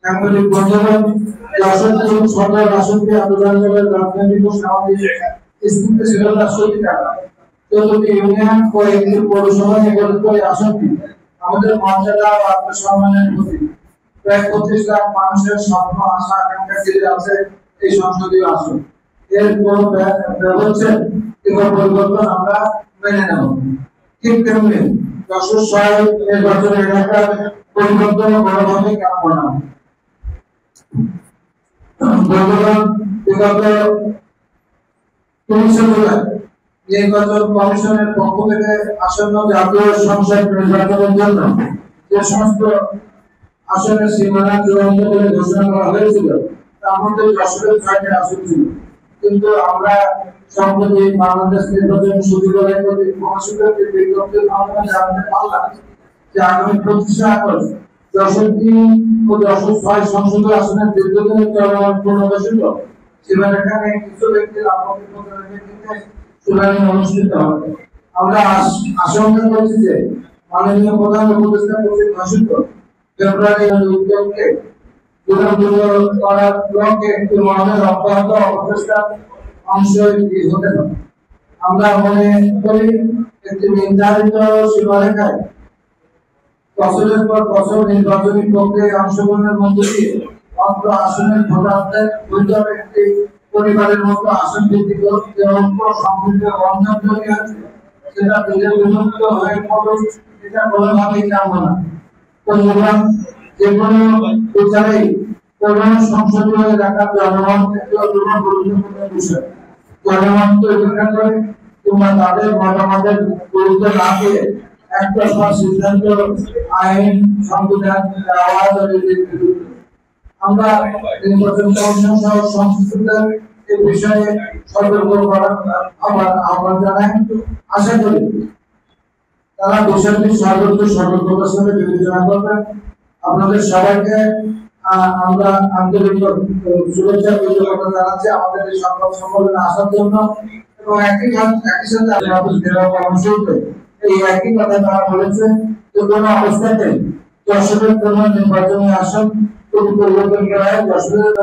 সাংবাদিক বন্ধুগণ, সরকার রাষ্ট্রকে আন্দোলনের রাজনৈতিক ও সামাজিক স্থিতিশীলতার সত্যিকার চতুর্থ ইউনিয়ন ও একটি পৌরসভা নির্বাচিত আসনটি আমাদের মর্যাদা ও আত্মসম্মানের প্রতীক। প্রায় 25 লাখ মানুষের স্বপ্ন আশা আকাঙ্ক্ষা ঘিরে আছে এই সংসদীয় আসন। এর কোন ব্যবচ্ছেদ কিংবা পরিবর্তন আমরা মেনে নেব। ঠিক তেমনি যশোর শহর নির্বাচন এলাকার পরিবর্তন বড়ভাবে কাম্য না। নির্বাচন কমিশনের পক্ষ থেকে আসন্ন জাতীয় সংসদ নির্বাচনের জন্য যে সমস্ত আসনের সীমানা চূড়ান্ত করে ঘোষণা করা হয়েছিল তার মধ্যে যশোরের 6টি আসন ছিল, কিন্তু আমরা সম্প্রতি বাংলাদেশ নির্বাচন সচিবালয় কর্তৃক প্রকাশিত একটি বিজ্ঞপ্তির মাধ্যমে জানতে পারলাম যে আগামী 25 আগস্ট যশোর 3 ও যশোর 6 সংসদীয় আসনের দীর্ঘদিনের চলমান পুনর্বাসিত সীমারেখা নিয়ে কিছু ব্যক্তির আপত্তি প্রকাশের শুনানি অনুষ্ঠিত হবে। আমরা আশঙ্কা করছি যে মাননীয় প্রধান উপদেষ্টা কর্তৃক ঘোষিত ফেব্রুয়ারি উদ্যোগকে দূরীভূত করার লক্ষ্যে একটি মহানের অব্যাহত অপচেষ্টার অংশ হতে পারে। আমরা মনে করি একটি নির্ধারিত সীমারেখায় বছরের পর বছর নির্বাচনী প্রক্রিয়ায় অংশগ্রহণের মধ্য দিয়ে অল্প আসনের ভোটারদের দুইজন একটি পরিবারের মতো আসন ভিত্তিক অল্প সম্পৃক্ত বন্ধন তৈরি আছে, সেটা ধীরে বিভক্ত হয়ে পড়ে, এটা কোনোভাবেই কাম্য না। পরিবার যে কোনো বিচারেই কোন সংসদীয় এলাকার জনমত একটি অত্যন্ত গুরুত্বপূর্ণ বিষয়। জনমতকে উপেক্ষা করে কিংবা তাদের মতামতের গুরুত্ব না দিয়ে একটা সিদ্ধান্ত আইন সংবিধান আওয়াজ আমরা নির্বাচন কমিশন সহ সংশ্লিষ্টদের এই বিষয়ে সতর্ক করার আহ্বান জানাই। আশা করি তারা বিষয়টি সর্বোচ্চ সতর্কতার সাথে বিবেচনা করবেন। আপনাদের সবাইকে আমরা আন্তরিক শুভেচ্ছা কৃতজ্ঞতা জানাচ্ছি আমাদের এই সংবাদ সম্মেলনে আসার জন্য, এবং একই সাথে এই একই কথা তারা বলেছেন যে কোনো অবস্থাতে যশোরের কোনো নির্বাচনী আসন পরিবর্তন করা হয়, যশোরের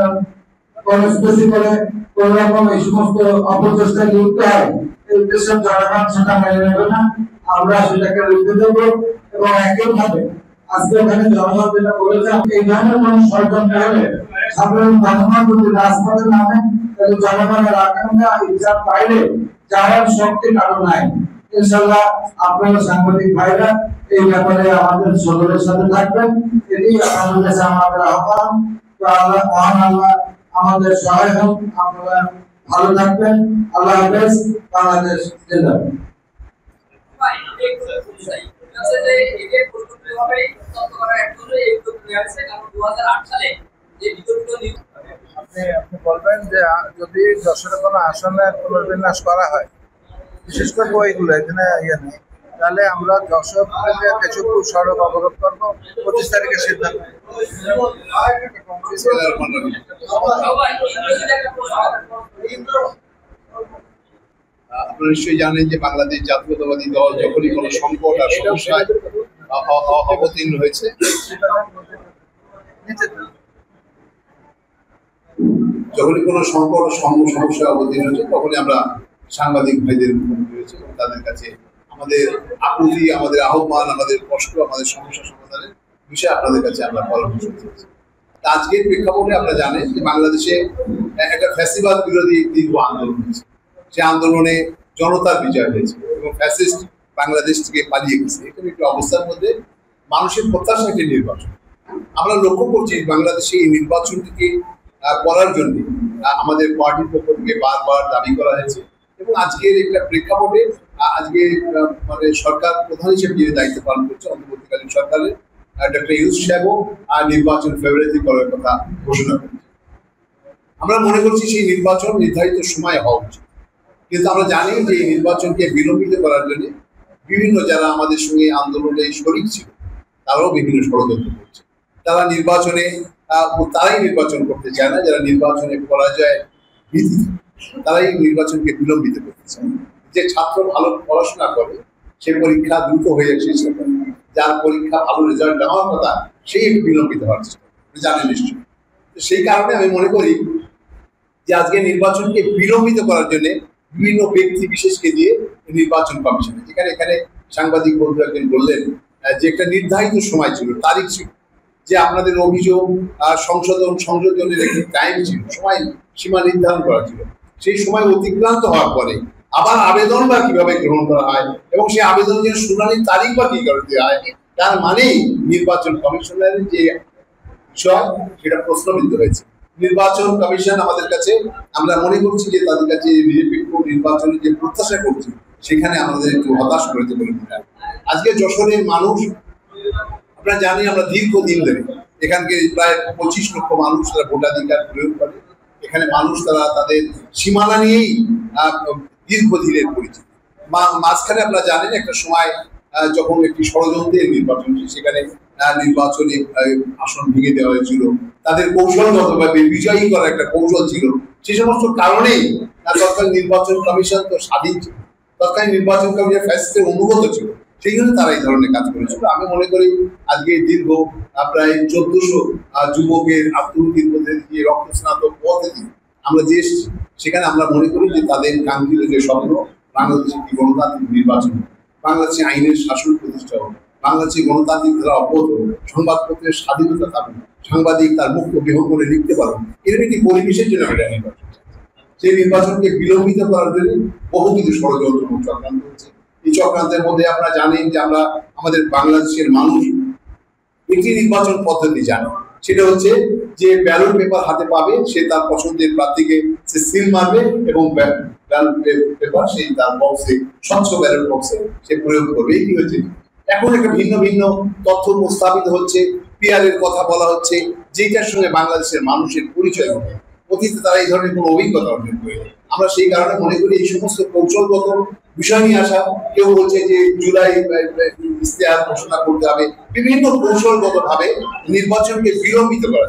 কর্মসূচি করে কোন রকম এই সমস্ত অপচেষ্টায় লিপ্ত হয়, এই উদ্দেশ্যে জনগণ সেটা মেনে নেবে না। আমরা সেটাকে রুখে দেব, এবং একইভাবে আজকে ওখানে জনগণ যেটা বলেছে এই ধরনের কোন ষড়যন্ত্র হলে সাধারণ জনগণ যদি রাজপথে নামে তাহলে জনগণের আকাঙ্ক্ষা ইচ্ছার বাইরে যাওয়ার শক্তি কারণ নাই। ইনশাআল্লাহ আপনারা সাংবাদিক ভাইরা এই ব্যাপারে আমাদের সকলের সাথে থাকবেন, এটি আপনাদের কাছে আমাদের আহ্বান। তো আল্লাহ মহান আল্লাহ আমাদের সহায় হোক, আপনারা ভালো থাকবেন। আল্লাহ হাফেজ। বাংলাদেশ জিন্দাবাদ। সালে আপনি আপনি বলবেন যে যদি যশোরে কোনো আসনে পুনর্বিন্যাস করা হয়, বিশেষ করে ওইগুলো এখানে ইয়ে নেই, তাহলে আমরা যশোর থেকে কেশবপুর সড়ক অবরোধ করবো 25 তারিখে সিদ্ধান্ত। আপনারা নিশ্চয়ই জানেন যে বাংলাদেশ জাতীয়তাবাদী দল যখনই কোনো সংকট আর সমস্যায় অবতীর্ণ হয়েছে, যখনই কোনো সংকট সমস্যা অবতীর্ণ হয়েছে, তখনই আমরা সাংবাদিক ভাইদের মুখোমুখি হয়েছে এবং তাদের কাছে আমাদের আকুতি, আমাদের আহ্বান, আমাদের কষ্ট, আমাদের সমস্যা সমাধানের বিষয়ে আপনাদের কাছে আমরা পরামর্শ দিয়েছি। আজকের প্রেক্ষাপটে আপনারা জানেন যে বাংলাদেশে একটা ফ্যাসিবাদ বিরোধী দীর্ঘ আন্দোলন হয়েছে। সে আন্দোলনে জনতার বিজয় হয়েছে এবং ফ্যাসিস্ট বাংলাদেশ থেকে পালিয়ে গেছে। এখানে একটি অবস্থার মধ্যে মানুষের প্রত্যাশা একটি নির্বাচন। আমরা লক্ষ্য করছি বাংলাদেশে এই নির্বাচনটিকে করার জন্য আমাদের পার্টির পক্ষ থেকে বারবার দাবি করা হয়েছে এবং আজকের একটা প্রেক্ষাপটে আজকে মানে সরকার প্রধান হিসেবে যিনি দায়িত্ব পালন করছে অন্তর্বর্তীকালীন সরকারের ডক্টর ইউনূস সাহেবও নির্বাচন ফেব্রুয়ারিতে করার কথা ঘোষণা করেছে। আমরা মনে করছি সেই নির্বাচন নির্ধারিত সময়ে হওয়া উচিত, কিন্তু আমরা জানি যে এই নির্বাচনকে বিলম্বিত করার জন্য বিভিন্ন যারা আমাদের সঙ্গে আন্দোলনে শরিক ছিল তারাও বিভিন্ন ষড়যন্ত্র করছে। তারা নির্বাচনে তারাই নির্বাচন করতে চায় না, যারা নির্বাচনে পরাজয় ভীতি তারাই নির্বাচনকে বিলম্বিত করতে চায়। যে ছাত্র ভালো পড়াশোনা করে সে পরীক্ষা দ্রুত হয়ে শেষ করে, যার পরীক্ষা ভালো রেজাল্ট নেওয়ার কথা সেই বিলম্বিত হওয়ার চেষ্টা করে, জানেন নিশ্চয়ই। সেই কারণে আমি মনে করি যে আজকে নির্বাচনকে বিলম্বিত করার জন্য বিভিন্ন ব্যক্তি বিশেষকে দিয়ে নির্বাচন কমিশনে, যেখানে এখানে সাংবাদিক বন্ধু একজন বললেন যে একটা নির্ধারিত সময় ছিল, তারিখ ছিল, যে আপনাদের অভিযোগ সংশোধনের একটি টাইম ছিল, সময় সীমা নির্ধারণ করা ছিল। সেই সময় অতিক্রান্ত হওয়ার পরে আবার আবেদন বা কিভাবে গ্রহণ করা হয় এবং সেই আবেদনের শুনানির তারিখ বা কি করে দেওয়া হয়, তার মানেই নির্বাচন কমিশনের যে বিষয় সেটা প্রশ্নবিদ্ধ হয়েছে। নির্বাচন কমিশন আমাদের কাছে, আমরা মনে করছি যে তাদের কাছে নিরপেক্ষ নির্বাচনের যে প্রত্যাশা করছি সেখানে আমাদের একটু হতাশ করেছে বলে মনে হয়। আজকে যশোরের মানুষ, আমরা জানি আমরা দীর্ঘদিন ধরে এখানকে প্রায় 25 লক্ষ মানুষ তারা ভোটাধিকার প্রয়োগ করে। এখানে মানুষ তারা তাদের সীমানা নিয়েই দীর্ঘদিনের পরিচিত। মাঝখানে আপনারা জানেন একটা সময় যখন একটি ষড়যন্ত্রের নির্বাচন, সেখানে নির্বাচনী আসন ভেঙে দেওয়া হয়েছিল, তাদের কৌশলগতভাবে বিজয়ী করার একটা কৌশল ছিল। সে সমস্ত কারণেই তৎকালীন নির্বাচন কমিশন তো স্বাধীন ছিল, তৎকালীন নির্বাচন কমিশন ফ্যাসিস্টের অনুগত ছিল, সেই জন্য তারা এই ধরনের কাজ করেছিল। আমি মনে করি আজকে দীর্ঘ প্রায় 1400 যুবকের আত্মহত্যের মধ্যে দিয়ে রক্তস্নাত পথে দিয়ে আমরা যে এসেছি, সেখানে আমরা মনে করি যে তাদের কাঙ্ক্ষিত যে স্বপ্ন বাংলাদেশের একটি গণতান্ত্রিক নির্বাচন, বাংলাদেশে আইনের শাসন প্রতিষ্ঠা হোক, বাংলাদেশে গণতান্ত্রিক ধারা অব্যাহত হোক, সংবাদপত্রের স্বাধীনতা থাকুক, সাংবাদিক তার মুক্ত বিহঙ্গ করে লিখতে পারুন, এর একটি পরিবেশের জন্য এটা নির্বাচন। সেই নির্বাচনকে বিলম্বিত করার জন্য বহু কিছু ষড়যন্ত্র চক্রান্ত হচ্ছে। এই চক্রান্তের মধ্যে আপনারা জানেন যে আমরা আমাদের বাংলাদেশের মানুষ একটি নির্বাচন পদ্ধতি জানে, সেটা হচ্ছে যে ব্যালট পেপার হাতে পাবে, সে তার পছন্দের প্রার্থীকে সে সিল মারবে এবং ব্যালট পেপার সেই তার বক্সে, স্বচ্ছ ব্যালট বক্সে সে প্রয়োগ করবে। এই কি হচ্ছে, এখন একটা ভিন্ন ভিন্ন তথ্য উপস্থাপিত হচ্ছে, পিআরের কথা বলা হচ্ছে, যেটার সঙ্গে বাংলাদেশের মানুষের পরিচয় হবে। অতীতে তারা এই ধরনের কোনো অভিজ্ঞতা অর্জন করে। আমরা সেই কারণে মনে করি এই সমস্ত কৌশলগত বিষয় নিয়ে আসা, কেউ বলছে যে জুলাই ইশতেহার ঘোষণা করতে হবে, বিভিন্ন কৌশলগত ভাবে নির্বাচনকে বিলম্বিত করা।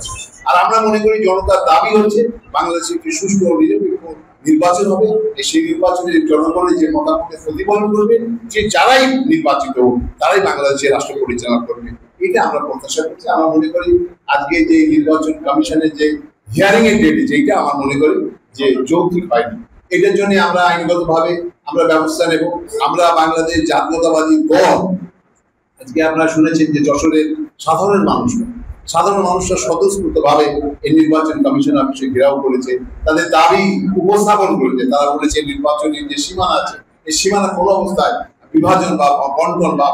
আর আমরা মনে করি জনতার দাবি হচ্ছে বাংলাদেশে একটি সুষ্ঠু ও নিরপেক্ষ নির্বাচন হবে। সেই নির্বাচনের জনগণের যে মতামতের প্রতিফলন করবে, যে যারাই নির্বাচিত হোক তারাই বাংলাদেশের রাষ্ট্র পরিচালনা করবে, এটা আমরা প্রত্যাশা করছি। আমরা মনে করি আজকে যে নির্বাচন কমিশনের যে হিয়ারিং এর ডেট, যেটা আমার মনে করি যে যৌক্তিক হয়নি, এটার জন্য আমরা আইনগতভাবে আমরা ব্যবস্থা নেব। আমরা বাংলাদেশ জাতীয়তাবাদী দল, আজকে আপনারা শুনেছেন যে যশোরের সাধারণ মানুষরা স্বতঃস্ফূর্তভাবে এই নির্বাচন কমিশন অফিসে ঘেরাও করেছে, তাদের দাবি উপস্থাপন করেছে। তারা বলেছে নির্বাচনের যে সীমানা আছে, এই সীমানা কোনো অবস্থায় বিভাজন বা বন্টন বা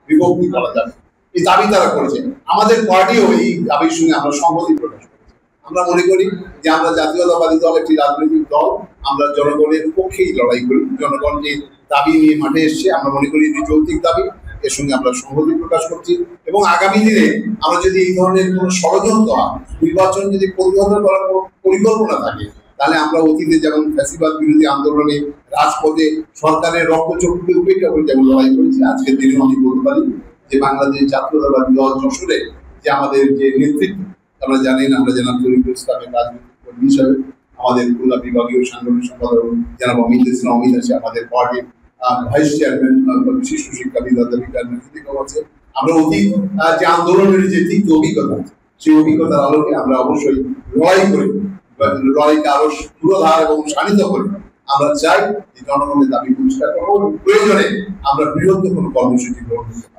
বিভক্তি করা যাবে, এই দাবি তারা করেছে। আমাদের পার্টিও এই দাবির সঙ্গে আমরা সংহতি প্রকাশ করেছি। আমরা মনে করি যে আমরা জাতীয়তাবাদী দল একটি রাজনৈতিক দল, আমরা জনগণের পক্ষেই লড়াই করি। জনগণ যে দাবি নিয়ে মাঠে এসছে, আমরা মনে করি যে যৌক্তিক দাবি, এর সঙ্গে আমরা সংহতি প্রকাশ করছি এবং আগামী দিনে আমরা যদি এই ধরনের কোনো ষড়যন্ত্র হয়, নির্বাচন যদি প্রতিহত করার কোনো পরিকল্পনা থাকে, তাহলে আমরা অতীতে যেমন ফ্যাসিবাদ বিরোধী আন্দোলনে রাজপথে সরকারের রক্তচক্ষুকে উপেক্ষা করে যেমন লড়াই করেছি, আজকের দিনে আমি বলতে পারি যে বাংলাদেশ জাতীয়তাবাদী দল যশোরে যে আমাদের যে নেতৃত্ব, আমরা জানেন, আমরা জনাব তরিকুল ইসলামের রাজনৈতিক কর্মী হিসাবে আমাদের খুলনা বিভাগীয় সাংগঠনিক সম্পাদক জনাব অমিত ইসলাম অমিত আছে, আমাদের পার্টির ভাইস চেয়ারম্যান শিশু শিক্ষাবিদ অধ্যাপিকা আছে। আমরা অতীত যে আন্দোলনের যে তিক্ত অভিজ্ঞতা আছে, সেই অভিজ্ঞতার আলোকে আমরা অবশ্যই লড়াই করি, লড়াইকে আরো পুরোধার এবং শানিত করি। আমরা চাই যে জনগণের দাবি পরিষ্কার করবো, প্রয়োজনে আমরা বৃহত্তর কোনো কর্মসূচি গ্রহণ করতে পারি।